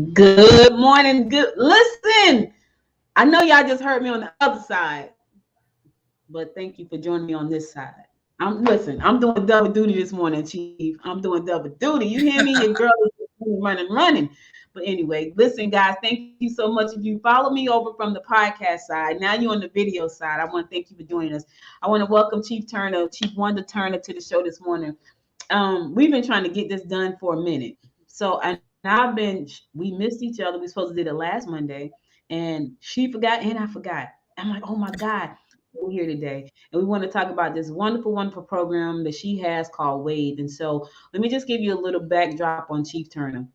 Good morning. Good. Listen, I know y'all just heard me on the other side, but thank you for joining me on this side. I'm doing double duty this morning, Chief. I'm doing double duty. You hear me? Your girl is running. But anyway, listen, guys, thank you so much. If you follow me over from the podcast side, now you're on the video side. I want to thank you for joining us. I want to welcome Chief Wanda Turner to the show this morning. We've been trying to get this done for a minute. So and we missed each other. We supposed to do it last Monday, and she forgot and I forgot. I'm like, oh my God, we're here today. And we want to talk about this wonderful, wonderful program that she has called WAVE. And so let me just give you a little backdrop on Chief Turner.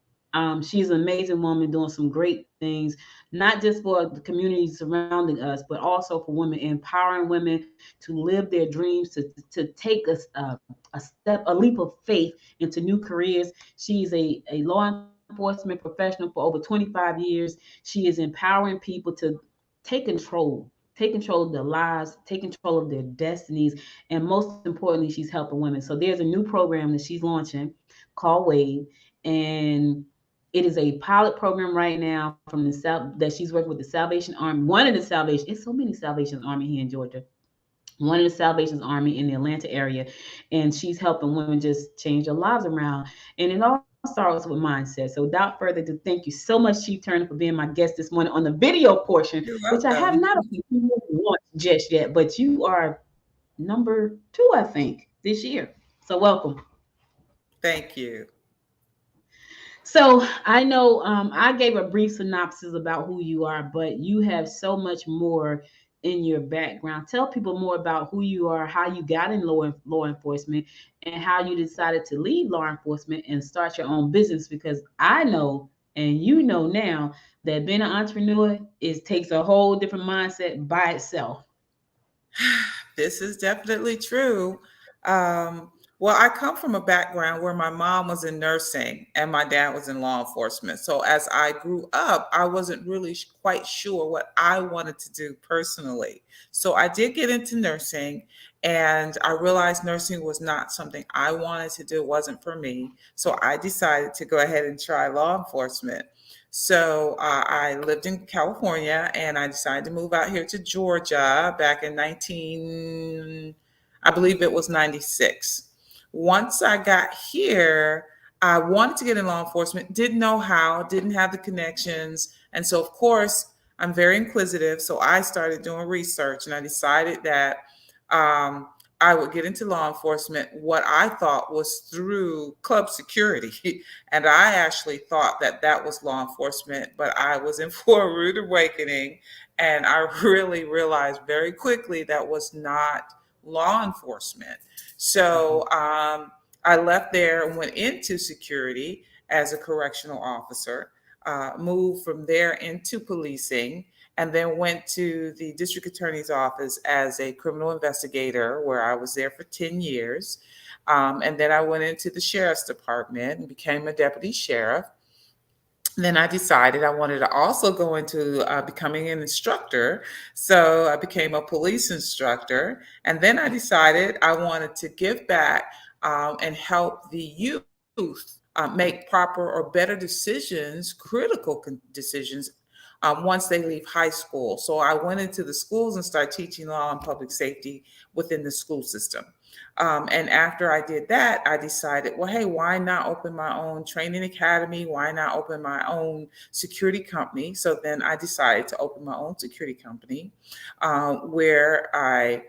She's an amazing woman doing some great things, not just for the community surrounding us, but also for women, empowering women to live their dreams, to take a leap of faith into new careers. She's a law enforcement professional for over 25 years. She is empowering people to take control of their lives, take control of their destinies, and most importantly, she's helping women. So there's a new program that she's launching called WAVE, and it is a pilot program right now from the South that she's working with the Salvation Army. One of the Salvation, it's so many Salvation Army here in Georgia. One of the Salvation Army in the Atlanta area, and she's helping women just change their lives around. And it all starts with mindset. So without further ado, thank you so much, Chief Turner, for being my guest this morning on the video portion, You're which I have not welcome. launched just yet, but you are number two, I think, this year. So welcome. Thank you. So I know I gave a brief synopsis about who you are, but you have so much more in your background. Tell people more about who you are, how you got in law enforcement, and how you decided to leave law enforcement and start your own business. Because I know, and you know now, that being an entrepreneur is takes a whole different mindset by itself. This is definitely true. Um, well, I come from a background where my mom was in nursing and my dad was in law enforcement. So as I grew up, I wasn't really quite sure what I wanted to do personally. So I did get into nursing and I realized nursing was not something I wanted to do. It wasn't for me. So I decided to go ahead and try law enforcement. So I lived in California and I decided to move out here to Georgia back in I believe it was 96. Once I got here, I wanted to get in law enforcement, didn't know how, didn't have the connections. And so, of course, I'm very inquisitive. So I started doing research and I decided that um, I would get into law enforcement, what I thought was through club security. And I actually thought that that was law enforcement, but I was in for a rude awakening. And I really realized very quickly that was not law enforcement. So I left there and went into security as a correctional officer, moved from there into policing, and then went to the district attorney's office as a criminal investigator, where I was there for 10 years. And then I went into the sheriff's department and became a deputy sheriff. Then I decided I wanted to also go into becoming an instructor. So I became a police instructor. And then I decided I wanted to give back and help the youth make proper or better decisions, decisions once they leave high school. So I went into the schools and started teaching law and public safety within the school system. And after I did that, I decided, well, hey, why not open my own training academy? Why not open my own security company? So then I decided to open my own security company where I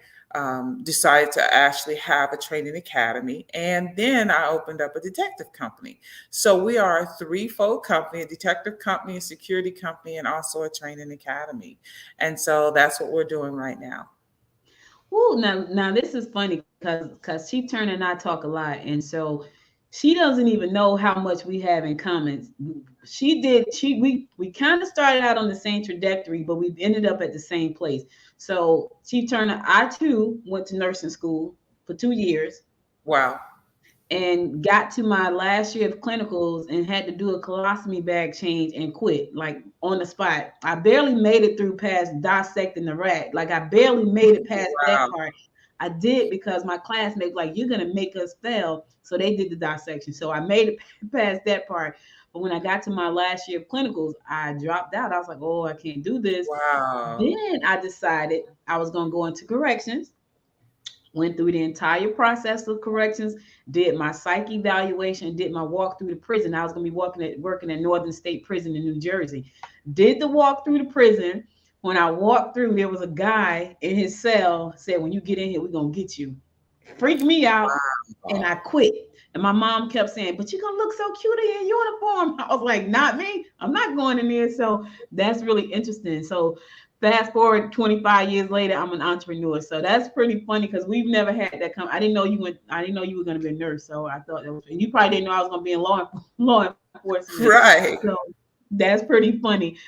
decided to actually have a training academy. And then I opened up a detective company. So we are a threefold company: a detective company, a security company, and also a training academy. And so that's what we're doing right now. Ooh, now this is funny because Chief Turner and I talk a lot, and so she doesn't even know how much we have in common. She did she we kind of started out on the same trajectory, but we've ended up at the same place. So Chief Turner, I too went to nursing school for 2 years Wow. and got to my last year of clinicals and had to do a colostomy bag change and quit like on the spot. I barely made it through past dissecting the rat. Like I barely made it past that Wow. part. I did because my classmates were like, you're gonna make us fail. So they did the dissection. So I made it past that part. But when I got to my last year of clinicals, I dropped out. I was like, oh, I can't do this. Wow. Then I decided I was gonna go into corrections. Went through the entire process of corrections, did my psych evaluation, did my walk through the prison. I was going to be working at Northern State Prison in New Jersey. Did the walk through the prison. When I walked through, there was a guy in his cell said, when you get in here, we're going to get you. Freaked me out, and I Wow. quit. And my mom kept saying, but you're going to look so cute in your uniform. I was like, not me. I'm not going in there. So that's really interesting. So fast forward 25 years later, I'm an entrepreneur. So that's pretty funny because we've never had that come. I didn't know you went. I didn't know you were going to be a nurse. So I thought that was. And you probably didn't know I was going to be in law enforcement. Right. So that's pretty funny.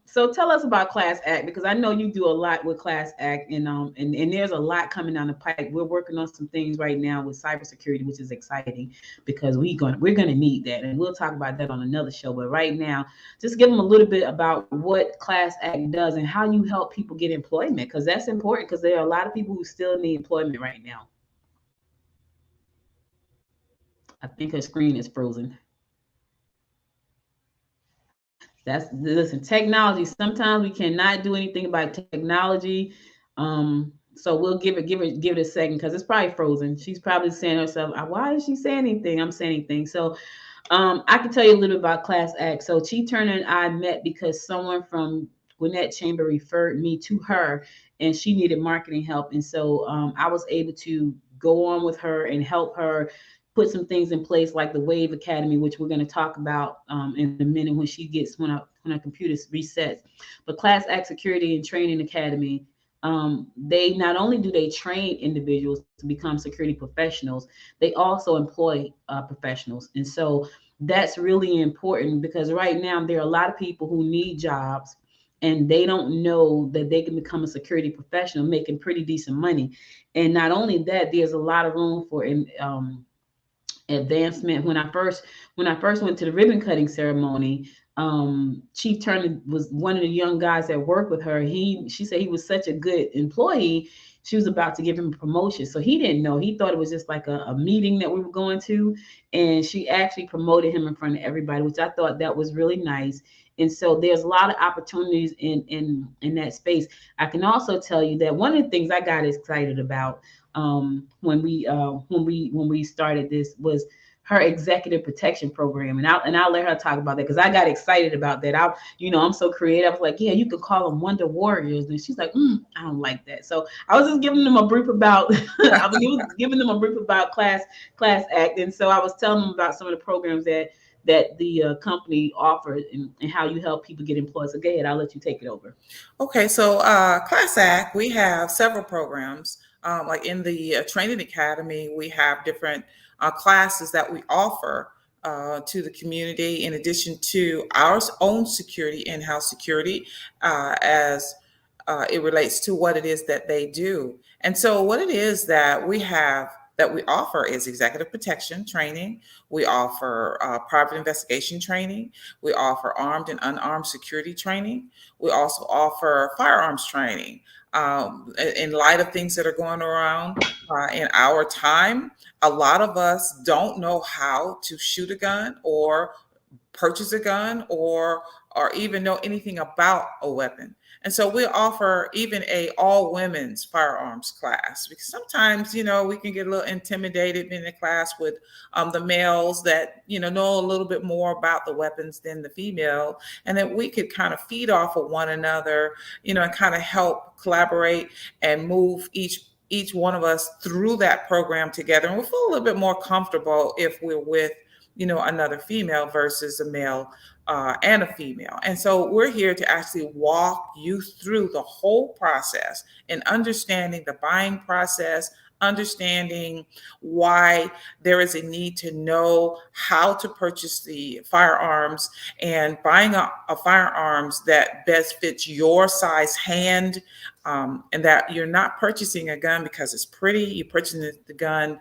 So tell us about Class Act because I know you do a lot with Class Act, and there's a lot coming down the pike. We're working on some things right now with cybersecurity, which is exciting because we're gonna need that, and we'll talk about that on another show. But right now, just give them a little bit about what Class Act does and how you help people get employment because that's important because there are a lot of people who still need employment right now. I think her screen is frozen. That's listen, technology. Sometimes we cannot do anything about technology. So we'll give it a second because it's probably frozen. She's probably saying to herself, why is she saying anything? I'm saying anything. So I can tell you a little bit about Class Act. So Chief Turner and I met because someone from Gwinnett Chamber referred me to her, and she needed marketing help. And so I was able to go on with her and help her put some things in place like the WAVE Academy, which we're going to talk about in a minute when she gets when our computer resets. But Class Act Security and Training Academy, they not only do they train individuals to become security professionals, they also employ professionals. And so that's really important because right now there are a lot of people who need jobs and they don't know that they can become a security professional making pretty decent money. And not only that, there's a lot of room for advancement. When I first went to the ribbon cutting ceremony, Chief Turner was one of the young guys that worked with her. She said he was such a good employee. She was about to give him a promotion. So he didn't know. He thought it was just like a meeting that we were going to. And she actually promoted him in front of everybody, which I thought that was really nice. And so there's a lot of opportunities in that space. I can also tell you that one of the things I got excited about when we started this was her executive protection program, and I'll let her talk about that because I got excited about that. I'm so creative. I was like, yeah, you could call them Wonder Warriors, and she's like, I don't like that. So I was just giving them a brief about I was giving them a brief about Class Act, and so I was telling them about some of the programs that the company offers and how you help people get employed. So go ahead, I'll let you take it over. Okay, so Class Act, we have several programs. Like in the Training Academy, we have different classes that we offer to the community in addition to our own security, in-house security, as it relates to what it is that they do. And so what it is that we offer is executive protection training. We offer private investigation training. We offer armed and unarmed security training. We also offer firearms training. In light of things that are going around in our time, a lot of us don't know how to shoot a gun or purchase a gun or even know anything about a weapon. And so we offer even a all women's firearms class because sometimes, we can get a little intimidated in the class with the males that, know a little bit more about the weapons than the female, and that we could kind of feed off of one another, and kind of help collaborate and move each one of us through that program together. And we'll feel a little bit more comfortable if we're with another female versus a male and a female. And so we're here to actually walk you through the whole process and understanding the buying process, understanding why there is a need to know how to purchase the firearms and buying a firearms that best fits your size hand, and that you're not purchasing a gun because it's pretty. You're purchasing the gun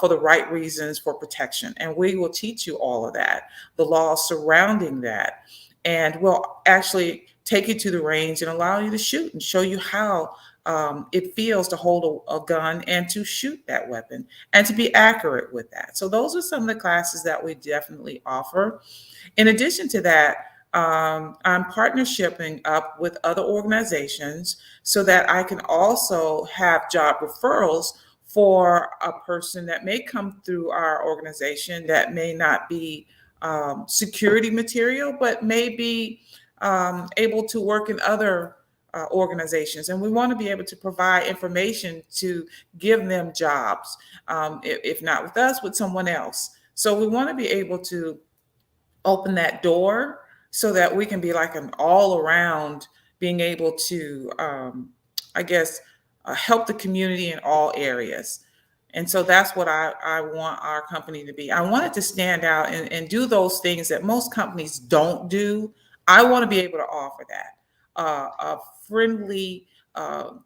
for the right reasons, for protection. And we will teach you all of that, the laws surrounding that. And we'll actually take you to the range and allow you to shoot and show you how it feels to hold a gun and to shoot that weapon and to be accurate with that. So those are some of the classes that we definitely offer. In addition to that, I'm partnershiping up with other organizations so that I can also have job referrals for a person that may come through our organization that may not be security material, but may be able to work in other organizations. And we want to be able to provide information to give them jobs, if not with us, with someone else. So we want to be able to open that door so that we can be like an all around being able to, I guess, help the community in all areas. And so that's what I want our company to be. I want it to stand out and do those things that most companies don't do. I want to be able to offer that. A friendly,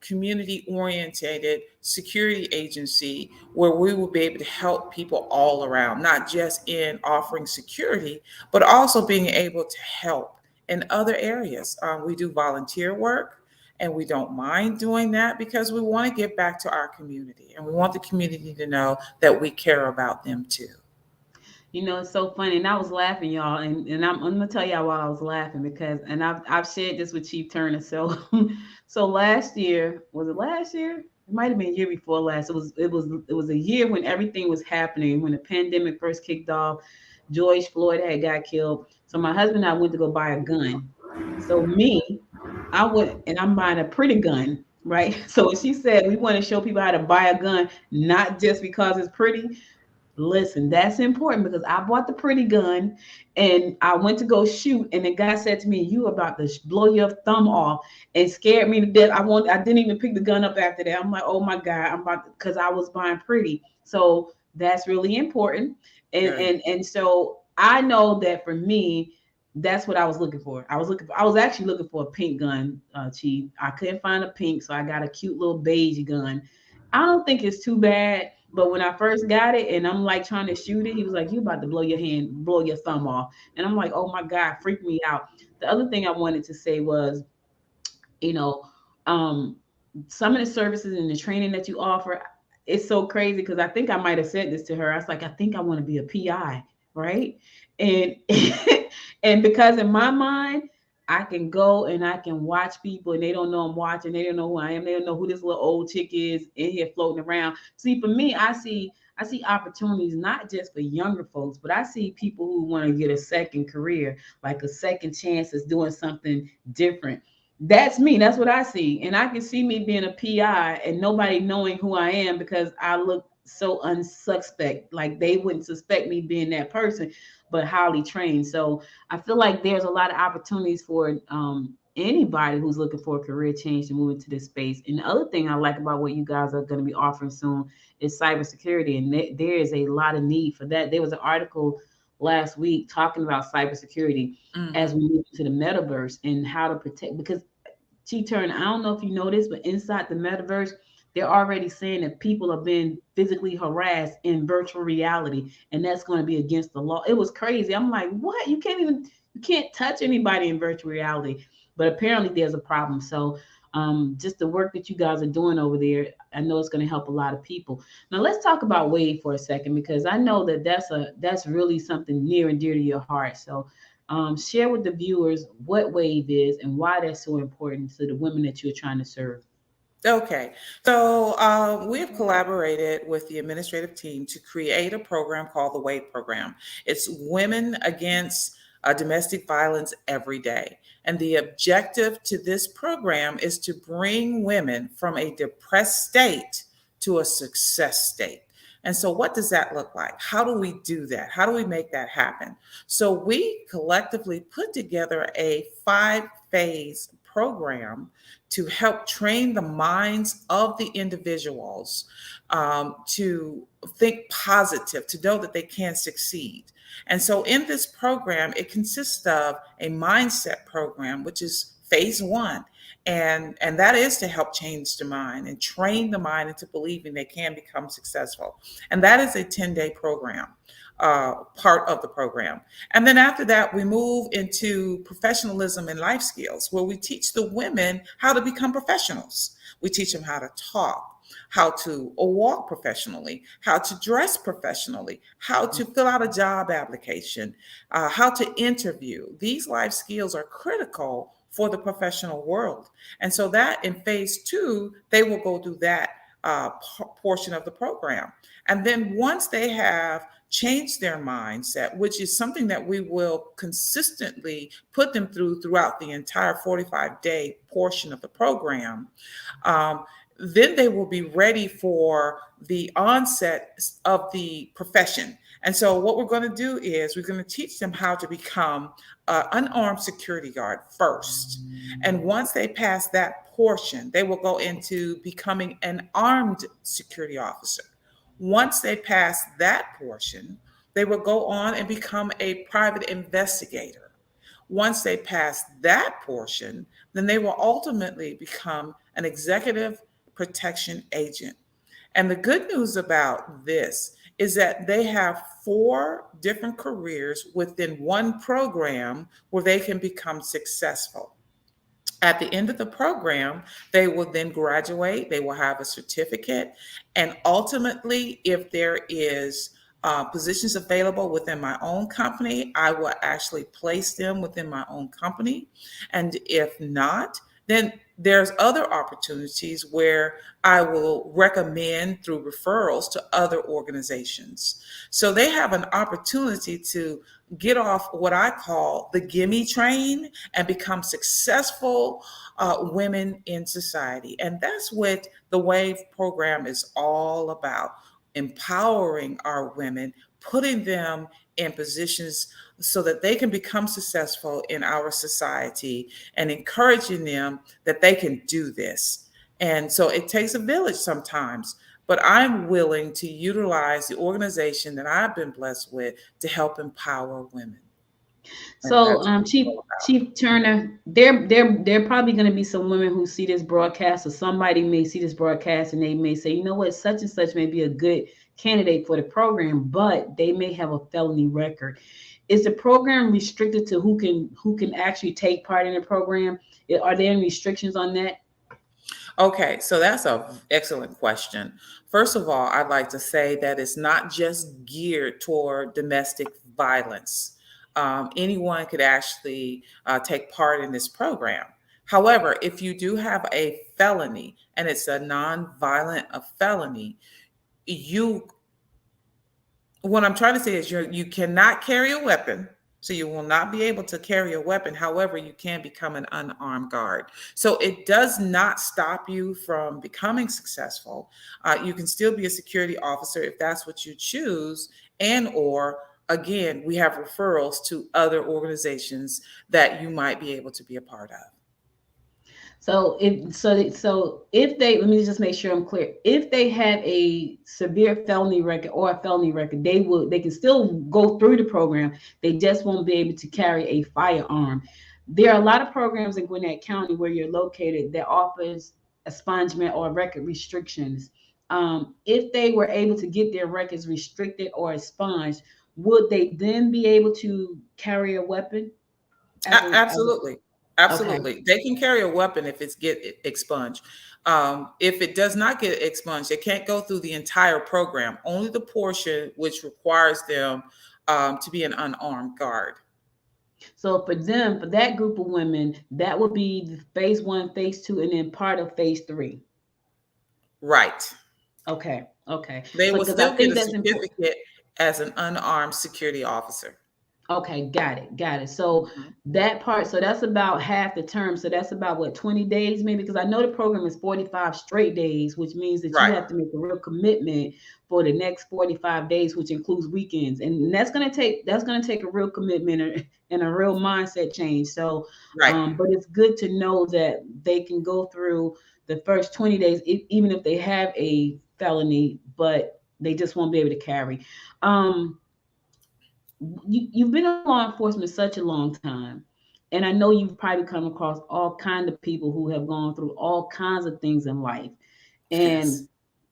community oriented security agency where we will be able to help people all around, not just in offering security, but also being able to help in other areas. We do volunteer work, and we don't mind doing that because we want to give back to our community and we want the community to know that we care about them too. You know, it's so funny. And I was laughing, y'all. And I'm gonna tell y'all why I was laughing because and I've shared this with Chief Turner. So so last year, was it last year? It might have been year before last. It was a year when everything was happening, when the pandemic first kicked off. George Floyd had got killed. So my husband and I went to go buy a gun. So me, I went and I'm buying a pretty gun, right? So she said we want to show people how to buy a gun, not just because it's pretty. Listen, that's important because I bought the pretty gun and I went to go shoot, and the guy said to me, "You about to blow your thumb off," and scared me to death. I didn't even pick the gun up after that. I'm like, "Oh my God," I'm about because I was buying pretty. So that's really important, Right. and so I know that for me, that's what I was looking for. I was actually looking for a pink gun, Chief. I couldn't find a pink, so I got a cute little beige gun. I don't think it's too bad. But when I first got it and I'm like trying to shoot it, he was like, "You about to blow your thumb off." And I'm like, "Oh my God," freaked me out. The other thing I wanted to say was, you know, um, some of the services and the training that you offer, it's so crazy because I think I might have said this to her. I was like, I think I want to be a PI, right? And and because in my mind, I can go and I can watch people and they don't know I'm watching, they don't know who I am, they don't know who this little old chick is in here floating around. See, for me, I see opportunities not just for younger folks, but I see people who want to get a second career, like a second chance at doing something different. That's me. That's what I see. And I can see me being a PI and nobody knowing who I am because I look so unsuspect. Like they wouldn't suspect me being that person, but highly trained. So I feel like there's a lot of opportunities for anybody who's looking for a career change to move into this space. And the other thing I like about what you guys are going to be offering soon is cybersecurity. And there is a lot of need for that. There was an article last week talking about cybersecurity as Hmm. we move to the metaverse and how to protect because T-Turn, I don't know if you know this, but inside the metaverse, they're already saying that people are being physically harassed in virtual reality, and that's going to be against the law. It was crazy. I'm like, what? You can't touch anybody in virtual reality. But apparently there's a problem. So just the work that you guys are doing over there, I know it's going to help a lot of people. Now let's talk about WAVE for a second because I know that that's really something near and dear to your heart. So share with the viewers what WAVE is and why that's so important to the women that you're trying to serve. Okay, so we have collaborated with the administrative team to create a program called the WAVE program. It's Women Against Domestic Violence Every Day. And the objective to this program is to bring women from a depressed state to a success state. And so, what does that look like? How do we do that? How do we make that happen? So, we collectively put together a 5 phase program to help train the minds of the individuals to think positive, to know that they can succeed. And so, in this program, it consists of a mindset program, which is phase 1. And that is to help change the mind and train the mind into believing they can become successful. And that is a 10-day program. part of the program. And then after that, we move into professionalism and life skills, where we teach the women how to become professionals. We teach them how to talk, how to walk professionally, how to dress professionally, how to fill out a job application, how to interview. These life skills are critical for the professional world. And so that in phase two, they will go through that portion of the program. And then once they have changed their mindset, which is something that we will consistently put them through throughout the entire 45-day portion of the program, um, then they will be ready for the onset of the profession. And so, what we're going to do is we're going to teach them how to become an unarmed security guard first. And once they pass that portion, they will go into becoming an armed security officer. Once they pass that portion, they will go on and become a private investigator. Once they pass that portion, then they will ultimately become an executive protection agent. And the good news about this is that they have four different careers within one program where they can become successful. At the end of the program, they will then graduate, they will have a certificate, and ultimately, if there is positions available within my own company, I will actually place them within my own company. And if not, then there's other opportunities where I will recommend through referrals to other organizations. So they have an opportunity to get off what I call the gimme train and become successful women in society. And that's what the WAVE program is all about: empowering our women, putting them in positions so that they can become successful in our society, and encouraging them that they can do this. And so it takes a village sometimes, but I'm willing to utilize the organization that I've been blessed with to help empower women. And So, that's what it's Chief all about. Chief Turner, there probably going to be some women who see this broadcast, or somebody may see this broadcast and they may say, you know what, such and such may be a good candidate for the program, but they may have a felony record. Is the program restricted to who can actually take part in the program? Are there any restrictions on that? Okay, so that's an excellent question. First of all, I'd like to say that it's not just geared toward domestic violence. Anyone could actually take part in this program. However, if you do have a felony and it's a non-violent a felony, you what I'm trying to say is you cannot carry a weapon. So you will not be able to carry a weapon. However, you can become an unarmed guard. So it does not stop you from becoming successful. You can still be a security officer if that's what you choose. And or again, we have referrals to other organizations that you might be able to be a part of. So if they, let me just make sure I'm clear. If they have a severe felony record or a felony record, they can still go through the program. They just won't be able to carry a firearm. There are a lot of programs in Gwinnett County where you're located that offers expungement or record restrictions. If they were able to get their records restricted or expunged, would they then be able to carry a weapon Absolutely. okay? Absolutely. They can carry a weapon if it's get expunged. If it does not get expunged, they can't go through the entire program, only the portion which requires them to be an unarmed guard. So for them, for that group of women, that would be the phase one, phase two, and then part of phase three. Right. Okay, okay. They So will because I still get think a that's important. certificate as an unarmed security officer. Okay, got it, got it. So Mhm. that part, so that's about half the term. So that's about what, 20 days maybe? Because I know the program is 45 straight days, which means that you Right. have to make a real commitment for the next 45 days, which includes weekends. And that's gonna take a real commitment and a real mindset change. So Right. but it's good to know that they can go through the first 20 days, even if they have a felony, but they just won't be able to carry. Um, you've been in law enforcement such a long time, and I know you've probably come across all kind of people who have gone through all kinds of things in life. And Yes.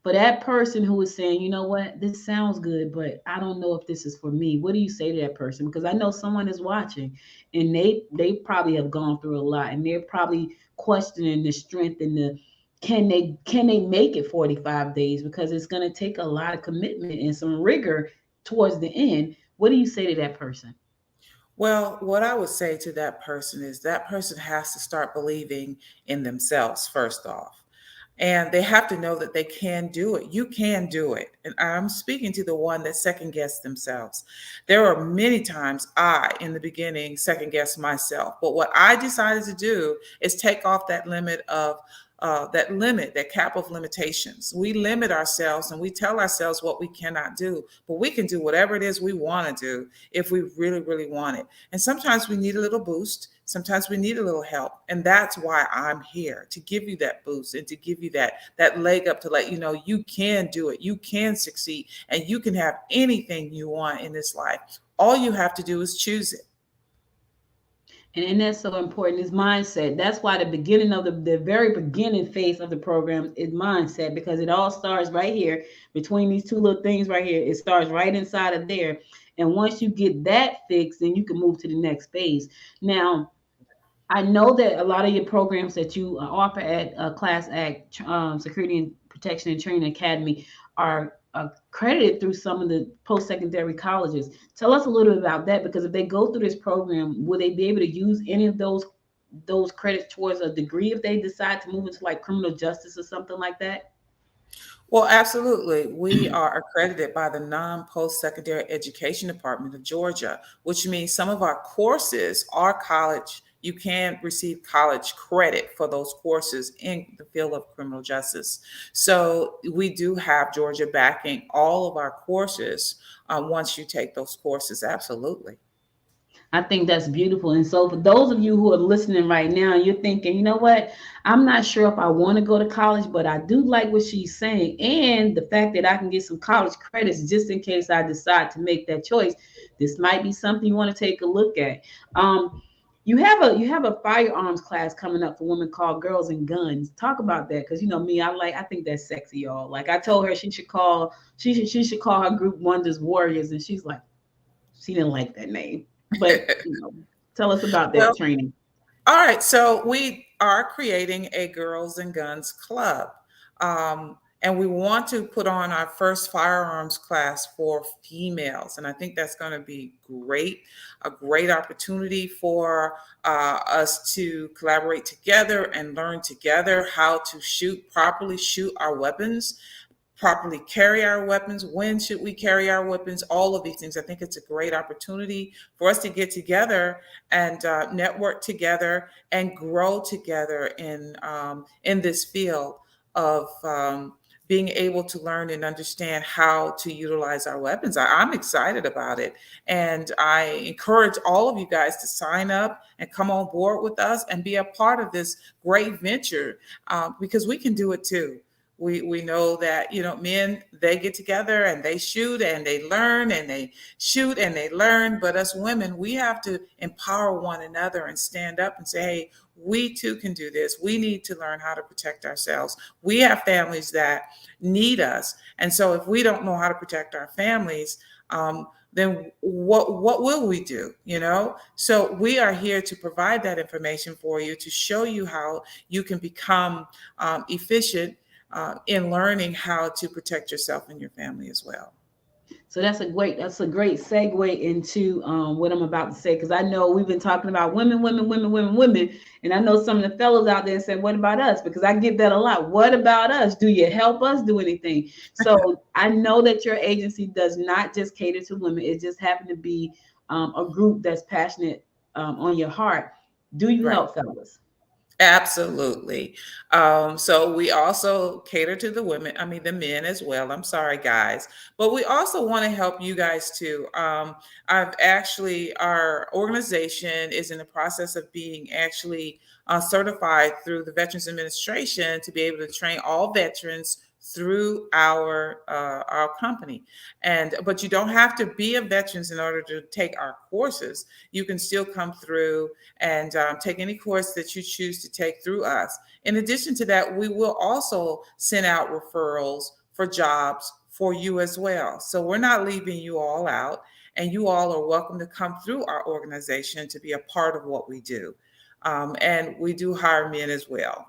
For that person who is saying, you know what, this sounds good, but I don't know if this is for me. What do you say to that person? Because I know someone is watching, and they probably have gone through a lot, and they're probably questioning the strength and the can they make it 45 days, because it's going to take a lot of commitment and some rigor towards the end. What do you say to that person? Well, what I would say to that person is that person has to start believing in themselves first off. And they have to know that they can do it. You can do it. And I'm speaking to the one that second guessed themselves. There are many times I, in the beginning, second guessed myself. But what I decided to do is take off that cap of limitations. We limit ourselves and we tell ourselves what we cannot do, but we can do whatever it is we want to do if we really, really want it. And sometimes we need a little boost. Sometimes we need a little help. And that's why I'm here, to give you that boost and to give you that leg up, to let you know you can do it, you can succeed, and you can have anything you want in this life. All you have to do is choose it. And that's so important is mindset. That's why the beginning of the very beginning phase of the program is mindset, because it all starts right here between these two little things right here. It starts right inside of there. And once you get that fixed, then you can move to the next phase. Now, I know that a lot of your programs that you offer at Class Act Security and Protection and Training Academy are accredited through some of the post-secondary colleges. Tell us a little bit about that, because if they go through this program, will they be able to use any of those credits towards a degree if they decide to move into like criminal justice or something like that? Well, absolutely. We are accredited by the non post secondary education department of Georgia, which means some of our courses are college. You can receive college credit for those courses in the field of criminal justice. So we do have Georgia backing all of our courses once you take those courses. Absolutely. I think that's beautiful. And so, for those of you who are listening right now, you're thinking, you know what? I'm not sure if I want to go to college, but I do like what she's saying. And the fact that I can get some college credits just in case I decide to make that choice. This might be something you want to take a look at. Um, you have a firearms class coming up for women called Girls and Guns. Talk about that, because you know me, I think that's sexy, y'all. Like I told her she should call her group Wonders Warriors, and she's like, she didn't like that name. But tell us about Well, that training. all right, so we are creating a Girls and Guns Club. And we want to put on our first firearms class for females. And I think that's going to be great, a great opportunity for us to collaborate together and learn together how to properly shoot our weapons, properly carry our weapons, when should we carry our weapons, all of these things. I think it's a great opportunity for us to get together and network together and grow together in this field of being able to learn and understand how to utilize our weapons. I'm excited about it. And I encourage all of you guys to sign up and come on board with us and be a part of this great venture, because we can do it too. We know that, men, they get together and they shoot and they learn and they shoot and they learn, but us women, we have to empower one another and stand up and say, hey, we too can do this. We need to learn how to protect ourselves. We have families that need us, and so if we don't know how to protect our families, then what will we do? So we are here to provide that information for you, to show you how you can become efficient in learning how to protect yourself and your family as well. So that's a great segue into what I'm about to say, because I know we've been talking about women, women, women, women, women, and I know some of the fellows out there said, "What about us?" Because I get that a lot. What about us? Do you help us do anything? So I know that your agency does not just cater to women. It just happened to be a group that's passionate on your heart. Do you Right. help fellas? Absolutely. So we also cater to the women, I mean, the men as well. I'm sorry, guys. But we also want to help you guys too. Our organization is in the process of being actually certified through the Veterans Administration to be able to train all veterans through our company. But you don't have to be a veteran in order to take our courses. You can still come through and take any course that you choose to take through us. In addition to that, we will also send out referrals for jobs for you as well. So we're not leaving you all out, and you all are welcome to come through our organization to be a part of what we do. And we do hire men as well.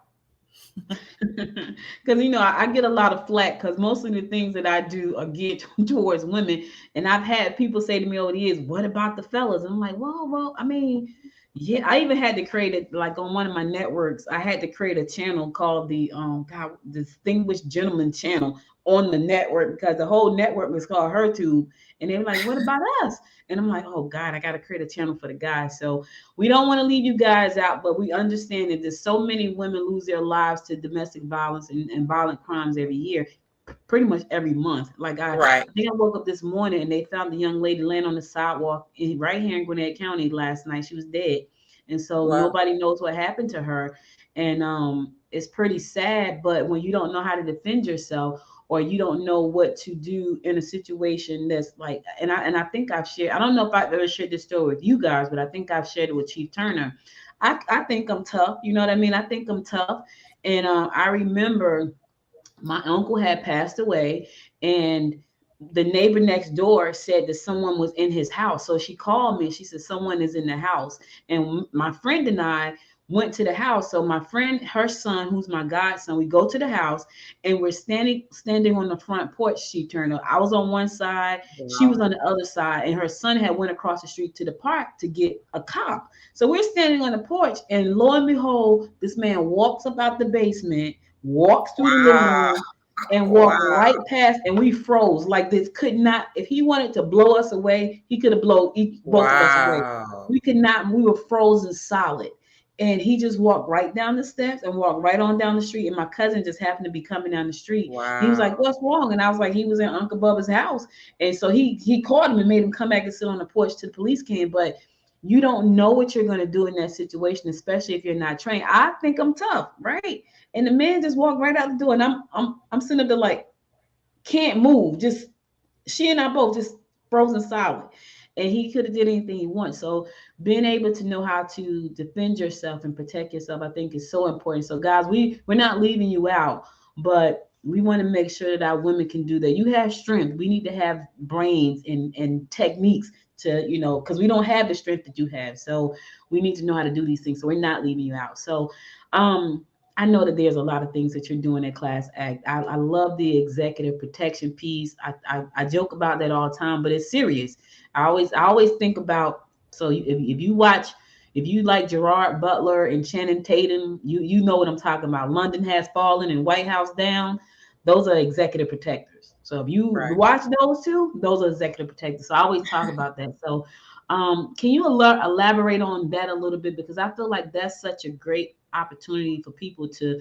Because I get a lot of flack because most of the things that I do are geared towards women, and I've had people say to me over the years, "What about the fellas?" And I'm like, well, I mean, yeah, I even had to create it like on one of my networks. I had to create a channel called the Distinguished Gentleman Channel on the network because the whole network was called HerTube, and they were like, "What about us?" And I'm like, "Oh God, I got to create a channel for the guys." So we don't want to leave you guys out, but we understand that there's so many women lose their lives to domestic violence and violent crimes every year, pretty much every month. Like Right. I think I woke up this morning and they found the young lady laying on the sidewalk right here in Gwinnett County last night. She was dead, and so Well, nobody knows what happened to her. And it's pretty sad. But when you don't know how to defend yourself, or you don't know what to do in a situation that's like, and I think I've shared. I don't know if I've ever shared this story with you guys, but I think I've shared it with Chief Turner. I think I'm tough. You know what I mean? I think I'm tough. And I remember my uncle had passed away, and the neighbor next door said that someone was in his house. So she called me and she said someone is in the house, and my friend and I went to the house. So my friend, her son, who's my godson, we go to the house, and we're standing on the front porch. She turned up. I was on one side, she was wow. on the other side, and her son had went across the street to the park to get a cop. So we're standing on the porch, and lo and behold, this man walks up out the basement, walks through the living Wow. room, and walked Wow. right past, and we froze. Like, this could not, if he wanted to blow us away, he could have blown both of us away. Wow. We could not, we were frozen solid. And he just walked right down the steps and walked right on down the street. And my cousin just happened to be coming down the street. He was like, Wow. "What's wrong?" And I was like, "He was in Uncle Bubba's house." And so he called him and made him come back and sit on the porch till the police came. But you don't know what you're going to do in that situation, especially if you're not trained. I think I'm tough, right? And the man just walked right out the door, and I'm sitting up there like, can't move. Just, she and I both just frozen solid. And he could have did anything he wants. So being able to know how to defend yourself and protect yourself, I think, is so important. So guys, we're not leaving you out, but we want to make sure that our women can do that. You have strength. We need to have brains and techniques to, because we don't have the strength that you have. So we need to know how to do these things. So we're not leaving you out. So I know that there's a lot of things that you're doing at Class Act. I love the executive protection piece. I joke about that all the time, but it's serious. I always think about, so if you watch, if you like Gerard Butler and Channing Tatum, you know what I'm talking about. London Has Fallen and White House Down. Those are executive protectors. So if you Right. watch those two, those are executive protectors. So I always talk about that. So can you elaborate on that a little bit? Because I feel like that's such a great opportunity for people to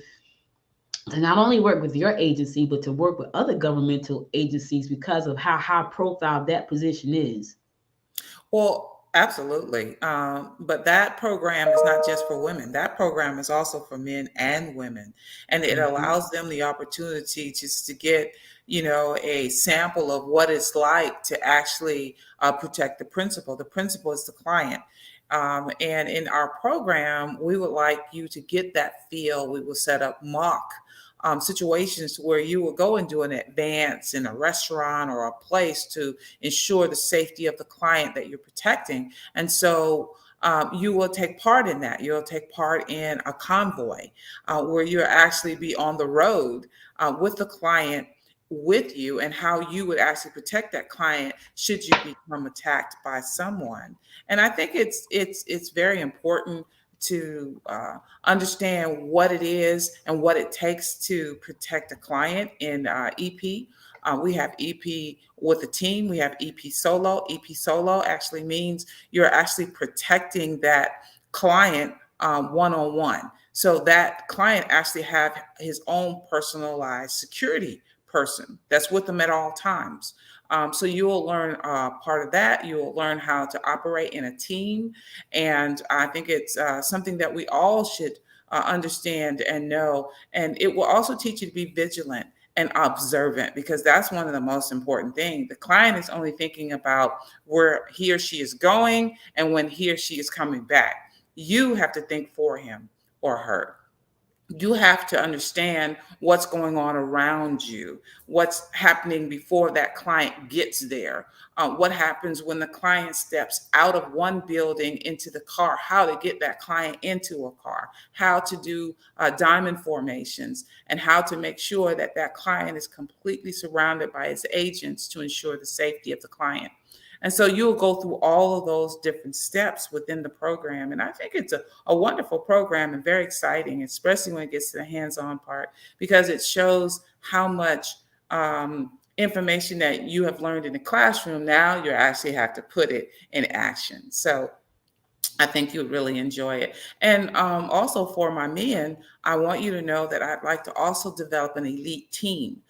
not only work with your agency, but to work with other governmental agencies because of how high profile that position is. Well, absolutely. But that program is not just for women. That program is also for men and women, and it Mhm. allows them the opportunity just to get, a sample of what it's like to actually protect the principal. The principal is the client. And in our program, we would like you to get that feel. We will set up mock situations where you will go and do an advance in a restaurant or a place to ensure the safety of the client that you're protecting. And so you will take part in that. You'll take part in a convoy where you'll actually be on the road with the client with you, and how you would actually protect that client should you become attacked by someone. And I think it's very important to understand what it is and what it takes to protect a client in EP. We have EP with a team. We have EP solo. EP solo actually means you're actually protecting that client one on one. So that client actually have his own personalized security person that's with them at all times. So you will learn part of that. You will learn how to operate in a team, and I think it's something that we all should understand and know. And it will also teach you to be vigilant and observant, because that's one of the most important things. The client is only thinking about where he or she is going and when he or she is coming back. You have to think for him or her. you have to understand what's going on around you, what's happening before that client gets there, what happens when the client steps out of one building into the car, how to get that client into a car, how to do diamond formations, and how to make sure that that client is completely surrounded by its agents to ensure the safety of the client. And so you'll go through all of those different steps within the program. And I think it's a wonderful program and very exciting, especially when it gets to the hands-on part, because it shows how much information that you have learned in the classroom, now you actually have to put it in action. So I think you would really enjoy it. And also for my men, I want you to know that I'd like to also develop an elite team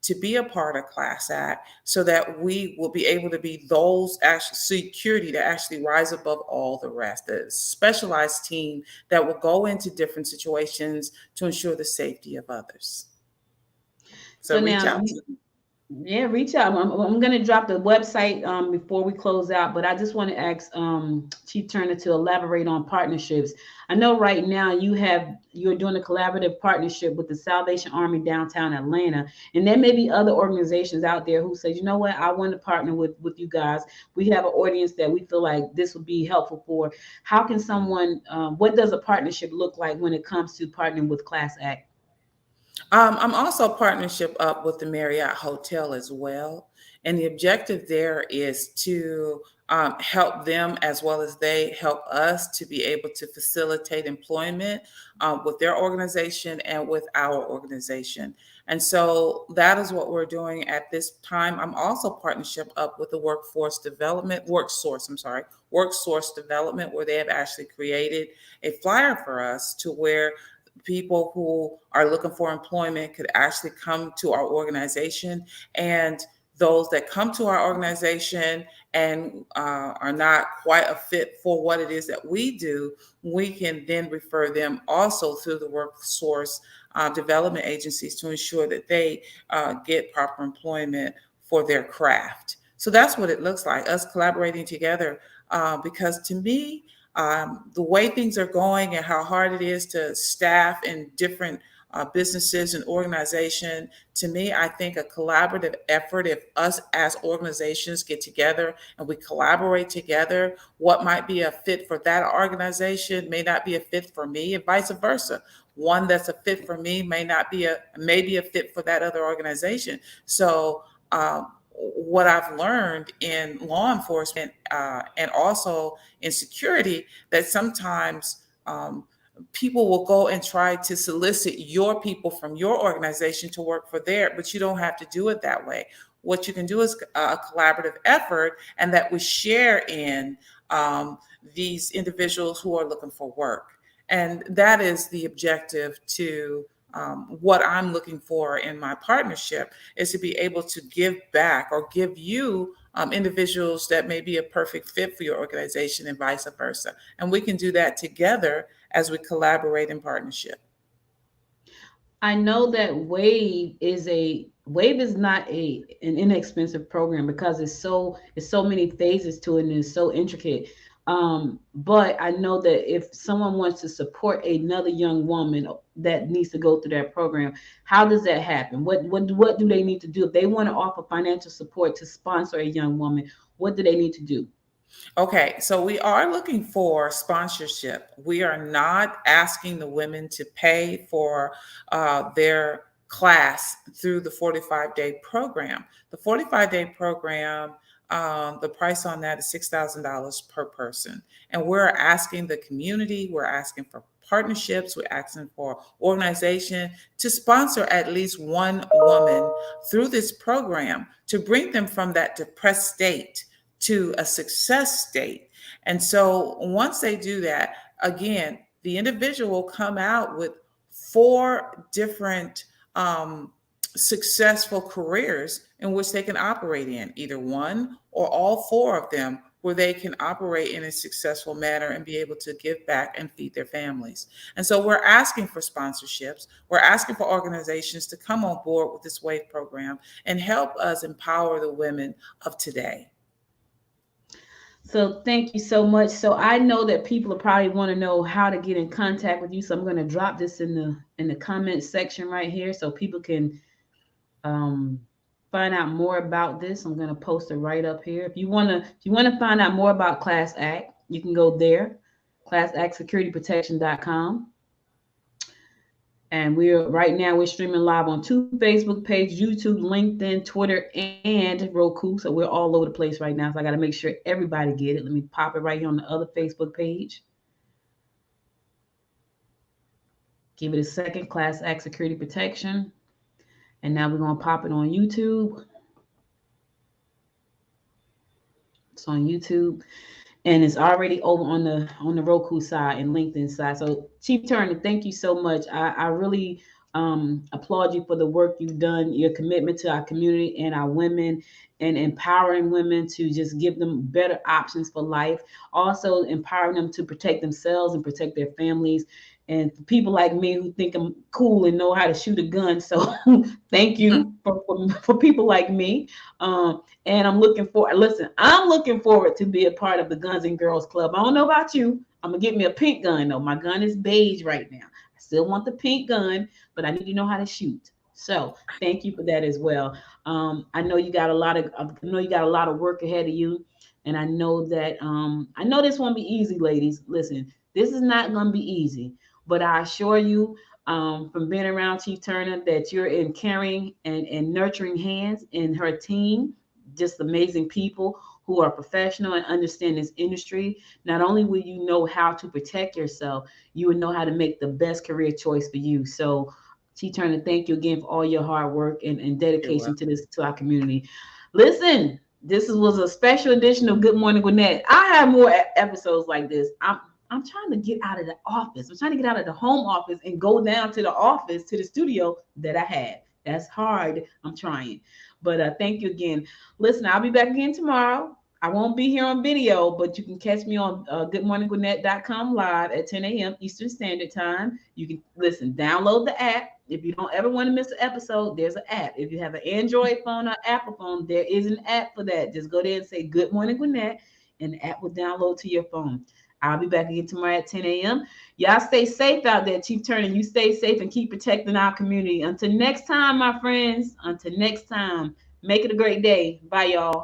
to be a part of Class Act so that we will be able to be those actual security to actually rise above all the rest. A specialized team that will go into different situations to ensure the safety of others. So So reach now, out to me. yeah, reach out. I'm going to drop the website before we close out, but I just want to ask Chief Turner to elaborate on partnerships. I know right now you're doing a collaborative partnership with the Salvation Army downtown Atlanta, and there may be other organizations out there who say, you know what, I want to partner with you guys. We have an audience that we feel like this would be helpful for. How can someone? What does a partnership look like when it comes to partnering with Class Act? I'm also partnership up with the Marriott Hotel as well. And the objective there is to help them as well as they help us to be able to facilitate employment with their organization and with our organization. And so that is what we're doing at this time. I'm also partnership up with the worksource development, where they have actually created a flyer for us to where people who are looking for employment could actually come to our organization, and those that come to our organization and are not quite a fit for what it is that we do, we can then refer them also through the workforce development agencies to ensure that they get proper employment for their craft. So that's what it looks like, us collaborating together, because to me, the way things are going and how hard it is to staff in different businesses and organization, to me, I think a collaborative effort, if us as organizations get together and we collaborate together, what might be a fit for that organization may not be a fit for me, and vice versa. One that's a fit for me may be a fit for that other organization. So what I've learned in law enforcement and also in security, that sometimes people will go and try to solicit your people from your organization to work for their, but you don't have to do it that way. What you can do is a collaborative effort, and that we share in these individuals who are looking for work. And that is the objective to what I'm looking for in my partnership, is to be able to give back or give you individuals that may be a perfect fit for your organization and vice versa. And we can do that together as we collaborate in partnership. I know that Wave is not an inexpensive program because it's so many phases to it and it's so intricate. But I know that if someone wants to support another young woman that needs to go through that program, how does that happen? What do they need to do if they want to offer financial support to sponsor a young woman? What do they need to do? Okay, so we are looking for sponsorship. We are not asking the women to pay for their class through the 45-day program. The 45-day program, the price on that is $6,000 per person. And we're asking the community, we're asking for partnerships, we're asking for organization to sponsor at least one woman through this program to bring them from that depressed state to a success state. And so once they do that, again, the individual will come out with four different successful careers in which they can operate in, either one or all four of them, where they can operate in a successful manner and be able to give back and feed their families. And so we're asking for sponsorships. We're asking for organizations to come on board with this WAVE program and help us empower the women of today. So thank you so much. So I know that people will probably want to know how to get in contact with you. So I'm going to drop this in the comment section right here so people can um, find out more about this. I'm going to post it right up here. If you want to find out more about Class Act, you can go there, classactsecurityprotection.com. And we're streaming live on 2 Facebook pages, YouTube, LinkedIn, Twitter, and Roku. So we're all over the place right now. So I got to make sure everybody get it. Let me pop it right here on the other Facebook page. Give it a second. Class Act Security Protection. And now we're going to pop it on YouTube. It's on YouTube. And it's already over on the Roku side and LinkedIn side. So Chief Turner, thank you so much. I really applaud you for the work you've done, your commitment to our community and our women, and empowering women to just give them better options for life. Also empowering them to protect themselves and protect their families. And for people like me who think I'm cool and know how to shoot a gun, so thank you for people like me. And I'm looking forward to be a part of the Guns and Girls Club. I don't know about you. I'm gonna get me a pink gun though. My gun is beige right now. I still want the pink gun, but I need to know how to shoot. So thank you for that as well. I know you got a lot of work ahead of you, and I know this won't be easy, ladies. Listen, this is not gonna be easy, but I assure you, from being around Chief Turner, that you're in caring and nurturing hands in her team, just amazing people who are professional and understand this industry. Not only will you know how to protect yourself, you will know how to make the best career choice for you. So, Chief Turner, thank you again for all your hard work and You're dedication welcome. to our community. Listen, was a special edition of Good Morning Gwinnett. I have more episodes like this. I'm trying to get out of the office. I'm trying to get out of the home office and go down to the office, to the studio that I had. That's hard. I'm trying. But thank you again. Listen, I'll be back again tomorrow. I won't be here on video, but you can catch me on goodmorninggwinnett.com live at 10 a.m. Eastern Standard Time. You can download the app. If you don't ever want to miss an episode, there's an app. If you have an Android phone or Apple phone, there is an app for that. Just go there and say Good Morning Gwinnett, and the app will download to your phone. I'll be back again tomorrow at 10 a.m. Y'all stay safe out there, Chief Turner. You stay safe and keep protecting our community. Until next time, my friends. Until next time. Make it a great day. Bye, y'all.